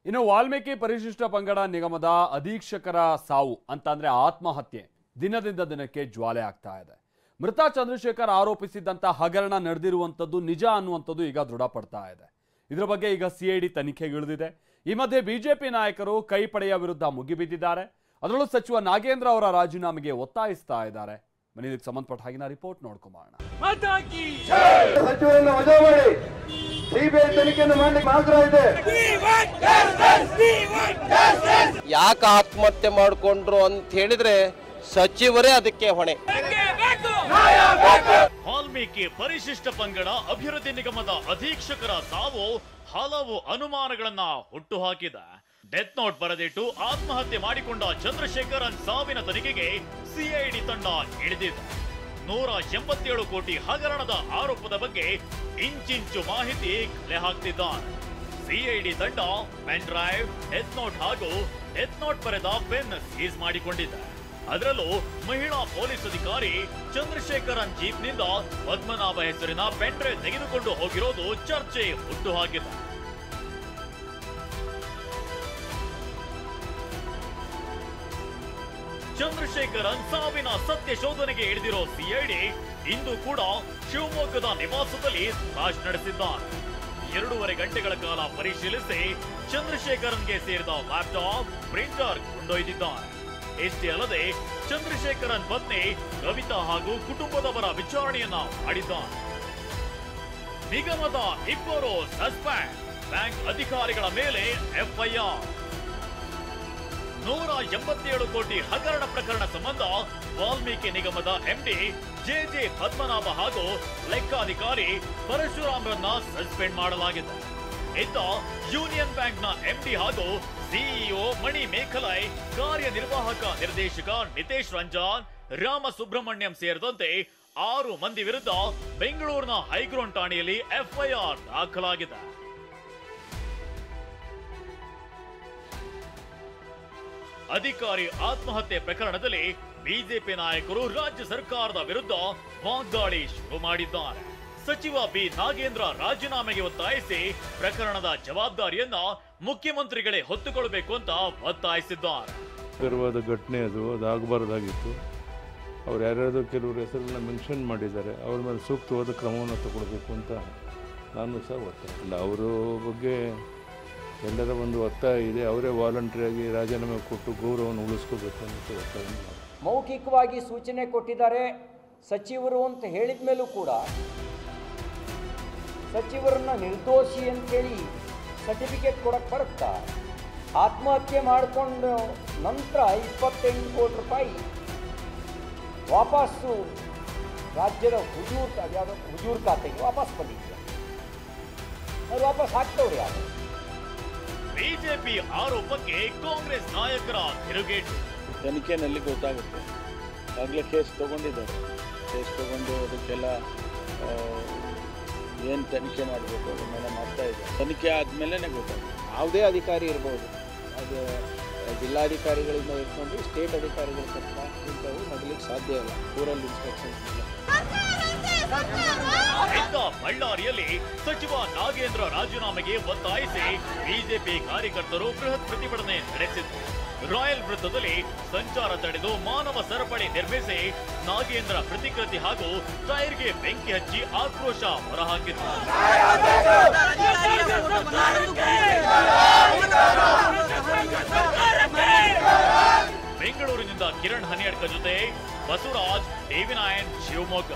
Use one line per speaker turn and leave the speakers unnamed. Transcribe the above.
ಇನ್ನು ವಾಲ್ಮೀಕಿ ಪರಿಶಿಷ್ಟ ಪಂಗಡ ನಿಗಮದ ಅಧೀಕ್ಷಕರ ಸಾವು ಅಂತಂದ್ರೆ ಆತ್ಮಹತ್ಯೆ ದಿನದಿಂದ ದಿನಕ್ಕೆ ಜ್ವಾಲೆ ಆಗ್ತಾ ಇದೆ. ಮೃತ ಚಂದ್ರಶೇಖರ್ ಆರೋಪಿಸಿದಂತ ಹಗರಣ ನಡೆದಿರುವಂತದ್ದು ನಿಜ ಅನ್ನುವಂಥದ್ದು ಈಗ ದೃಢಪಡ್ತಾ ಇದೆ. ಇದರ ಬಗ್ಗೆ ಈಗ ಸಿಐಡಿ ತನಿಖೆಗಿಳಿದಿದೆ. ಈ ಮಧ್ಯೆ ಬಿಜೆಪಿ ನಾಯಕರು ಕೈಪಡೆಯ ವಿರುದ್ಧ ಮುಗಿಬಿದ್ದಿದ್ದಾರೆ. ಅದರಲ್ಲೂ ಸಚಿವ ನಾಗೇಂದ್ರ ಅವರ ರಾಜೀನಾಮೆಗೆ ಒತ್ತಾಯಿಸ್ತಾ ಇದ್ದಾರೆ. ಇದಕ್ಕೆ ಸಂಬಂಧಪಟ್ಟ ಹಾಗಿನ ರಿಪೋರ್ಟ್ ನೋಡ್ಕೊಂಬೋಣ.
ಸಚಿವರನ್ನ ವಜಾ ಮಾಡಿ ಸಿಬಿಐ ತನಿಖೆಯನ್ನು ಮಾಡಲಿಕ್ಕೆ ಆಗ್ರಹ ಇದೆ.
ಯಾಕೆ ಆತ್ಮಹತ್ಯೆ ಮಾಡಿಕೊಂಡ್ರು ಅಂತ ಹೇಳಿದ್ರೆ ಸಚಿವರೇ ಅದಕ್ಕೆ ಹೊಣೆ.
ವಾಲ್ಮೀಕಿ ಪರಿಶಿಷ್ಟ ಪಂಗಡ ಅಭಿವೃದ್ಧಿ ನಿಗಮದ ಅಧೀಕ್ಷಕರ ಸಾವು ಹಲವು ಅನುಮಾನಗಳನ್ನ ಹುಟ್ಟುಹಾಕಿದೆ. ಡೆತ್ ನೋಟ್ ಬರೆದಿಟ್ಟು ಆತ್ಮಹತ್ಯೆ ಮಾಡಿಕೊಂಡ ಚಂದ್ರಶೇಖರನ್ ಸಾವಿನ ತನಿಖೆಗೆ ಸಿಐಡಿ ತಂಡ ಇಳಿದಿದೆ. 187 ಕೋಟಿ ಹಗರಣದ ಆರೋಪದ ಬಗ್ಗೆ ಇಂಚಿಂಚು ಮಾಹಿತಿ ಕಲೆ ಹಾಕ್ತಿದ್ದಾರೆ. ಸಿಐಡಿ ತಂಡ ಪೆನ್ ಡ್ರೈವ್, ಡೆತ್ ನೋಟ್ ಹಾಗೂ ಡೆತ್ ನೋಟ್ ಬರೆದ ಪೆನ್ ಸೀಸ್ ಮಾಡಿಕೊಂಡಿದೆ. ಅದರಲ್ಲೂ ಮಹಿಳಾ ಪೊಲೀಸ್ ಅಧಿಕಾರಿ ಚಂದ್ರಶೇಖರನ್ ಜೀಪ್ನಿಂದ ಪದ್ಮನಾಭ ಹೆಸರಿನ ಪೆನ್ ಡ್ರೈವ್ ತೆಗೆದುಕೊಂಡು ಹೋಗಿರೋದು ಚರ್ಚೆ ಹುಟ್ಟುಹಾಕಿದೆ. ಚಂದ್ರಶೇಖರನ್ ಸಾವಿನ ಸತ್ಯ ಶೋಧನೆಗೆ ಇಳಿದಿರೋ ಸಿಐಡಿ ಇಂದು ಕೂಡ ಶಿವಮೊಗ್ಗದ ನಿವಾಸದಲ್ಲಿ ತಪಾಸಣೆ ನಡೆಸಿದ್ದಾರೆ. 2.5 ಗಂಟೆಗಳ ಕಾಲ ಪರಿಶೀಲಿಸಿ ಚಂದ್ರಶೇಖರನ್ಗೆ ಸೇರಿದ ಲ್ಯಾಪ್ಟಾಪ್, ಪ್ರಿಂಟರ್ ಕೊಂಡೊಯ್ದಿದ್ದಾರೆ. ಇಷ್ಟೇ ಅಲ್ಲದೆ ಚಂದ್ರಶೇಖರನ್ ಪತ್ನಿ ಕವಿತಾ ಹಾಗೂ ಕುಟುಂಬದವರ ವಿಚಾರಣೆಯನ್ನ ಮಾಡಿದ್ದಾರೆ. ನಿಗಮದ 2 ಸಸ್ಪೆಂಡ್, ಬ್ಯಾಂಕ್ ಅಧಿಕಾರಿಗಳ ಮೇಲೆ ಎಫ್ಐಆರ್. 187 ಕೋಟಿ ಹಗರಣ ಪ್ರಕರಣ ಸಂಬಂಧ ವಾಲ್ಮೀಕಿ ನಿಗಮದ ಎಂಡಿ ಜೆ ಪದ್ಮನಾಭ ಹಾಗೂ ಲೆಕ್ಕಾಧಿಕಾರಿ ಪರಶುರಾಮ್ರನ್ನ ಸಸ್ಪೆಂಡ್ ಮಾಡಲಾಗಿದೆ. ಇತ್ತ ಯೂನಿಯನ್ ಬ್ಯಾಂಕ್ನ ಎಂಡಿ ಹಾಗೂ ಸಿಇಒ ಮಣಿ ಮೇಖಲೈ, ಕಾರ್ಯನಿರ್ವಾಹಕ ನಿರ್ದೇಶಕ ನಿತೇಶ್ ರಂಜಾನ್, ರಾಮ ಸುಬ್ರಹ್ಮಣ್ಯಂ ಸೇರಿದಂತೆ 6 ಮಂದಿ ವಿರುದ್ಧ ಬೆಂಗಳೂರಿನ ಹೈಗ್ರೌಂಡ್ ಠಾಣೆಯಲ್ಲಿ ಎಫ್ಐಆರ್ ದಾಖಲಾಗಿದೆ. ಅಧಿಕಾರಿ ಆತ್ಮಹತ್ಯೆ ಪ್ರಕರಣದಲ್ಲಿ ಬಿಜೆಪಿ ನಾಯಕರು ರಾಜ್ಯ ಸರ್ಕಾರದ ವಿರುದ್ಧ ವಾಗ್ದಾಳಿ ಶುರು ಮಾಡಿದ್ದಾರೆ. ಸಚಿವ ಬಿ ನಾಗೇಂದ್ರ ರಾಜೀನಾಮೆಗೆ ಒತ್ತಾಯಿಸಿ ಪ್ರಕರಣದ ಜವಾಬ್ದಾರಿಯನ್ನ ಮುಖ್ಯಮಂತ್ರಿಗಳೇ ಹೊತ್ತುಕೊಳ್ಳಬೇಕು ಅಂತ ಒತ್ತಾಯಿಸಿದ್ದಾರೆ.
ಘಟನೆ ಅದಾಗಬಾರ್ದಾಗಿತ್ತು. ಅವ್ರು ಯಾರ್ಯಾರು ಕೆಲವರು ಹೆಸರನ್ನ ಮೆನ್ಷನ್ ಮಾಡಿದ್ದಾರೆ. ಅವ್ರ ಮೇಲೆ ಸೂಕ್ತವಾದ ಕ್ರಮವನ್ನು ತಗೊಳ್ಬೇಕು ಅಂತ ನಾನು ಸಹ ಒತ್ತಾಯ ಇಲ್ಲ. ಅವರ ಬಗ್ಗೆ ಎಲ್ಲರ ಒಂದು ಒತ್ತಾಯ ಇದೆ. ಅವರೇ ವಾಲಂಟ್ರಿಯಾಗಿ ರಾಜೀನಾಮೆ ಕೊಟ್ಟು ಗೌರವವನ್ನು ಉಳಿಸ್ಕೋಬೇಕು ಅಂತ ಒತ್ತಾಯ.
ಮೌಖಿಕವಾಗಿ ಸೂಚನೆ ಕೊಟ್ಟಿದ್ದಾರೆ ಸಚಿವರು ಅಂತ ಹೇಳಿದ ಮೇಲೂ ಕೂಡ ಸಚಿವರನ್ನ ನಿರ್ದೋಷಿ ಅಂತೇಳಿ ಸರ್ಟಿಫಿಕೇಟ್ ಕೊಡಕ್ಕೆ ಬರುತ್ತಾ? ಆತ್ಮಹತ್ಯೆ ಮಾಡಿಕೊಂಡು ನಂತರ 28 ಕೋಟಿ ರೂಪಾಯಿ ವಾಪಸ್ಸು ರಾಜ್ಯದ ಹುಜೂರ್ ಖಾತೆಗೆ ವಾಪಸ್ ಬಂದಿದೆ. ಅದು ವಾಪಸ್ ಹಾಕ್ತವ್ರು ಯಾರು?
ಬಿಜೆಪಿ ಆರೋಪಕ್ಕೆ ಕಾಂಗ್ರೆಸ್ ನಾಯಕರ ತಿರುಗೇಟು.
ತನಿಖೆನಲ್ಲಿ ಗೊತ್ತಾಗುತ್ತೆ. ಆಗಲೇ ಕೇಸ್ ತಗೊಂಡಿದ್ದಾರೆ. ಕೇಸ್ ತಗೊಂಡು ಅದಕ್ಕೆಲ್ಲ ಏನು ತನಿಖೆ ಮಾಡಬೇಕು ಅದನ್ನೆಲ್ಲ ಮಾಡ್ತಾ ಇದ್ದಾರೆ. ತನಿಖೆ ಆದಮೇಲೆ ಗೊತ್ತಾಗುತ್ತೆ.
ಯಾವುದೇ ಅಧಿಕಾರಿ ಇರ್ಬೋದು, ಅದು ಜಿಲ್ಲಾಧಿಕಾರಿಗಳಿಂದ ಇಟ್ಕೊಂಡು ಸ್ಟೇಟ್ ಅಧಿಕಾರಿಗಳ ತನಕ ಇಂಥವು ನಡಲಿಕ್ಕೆ ಸಾಧ್ಯ ಇಲ್ಲ. ರೂರಲ್ ಇನ್ಸ್ಪೆಕ್ಷನ್ಸ್ ಇಲ್ಲ.
ಬಳ್ಳಾರಿಯಲ್ಲಿ ಸಚಿವ ನಾಗೇಂದ್ರ ರಾಜೀನಾಮೆಗೆ ಒತ್ತಾಯಿಸಿ ಬಿಜೆಪಿ ಕಾರ್ಯಕರ್ತರು ಬೃಹತ್ ಪ್ರತಿಭಟನೆ ನಡೆಸಿದರು. ರಾಯಲ್ ವೃತ್ತದಲ್ಲಿ ಸಂಚಾರ ತಡೆದು ಮಾನವ ಸರಪಳಿ ನಿರ್ಮಿಸಿ ನಾಗೇಂದ್ರ ಪ್ರತಿಕೃತಿ ಹಾಗೂ ಟೈರ್ಗೆ ಬೆಂಕಿ ಹಚ್ಚಿ ಆಕ್ರೋಶ ಹೊರಹಾಕಿದರು. ಬೆಂಗಳೂರಿನಿಂದ ಕಿರಣ್ ಹನಿಯಡ್ಕ ಜೊತೆ ಬಸವರಾಜ್, ಟಿವಿ9 ಶಿವಮೊಗ್ಗ.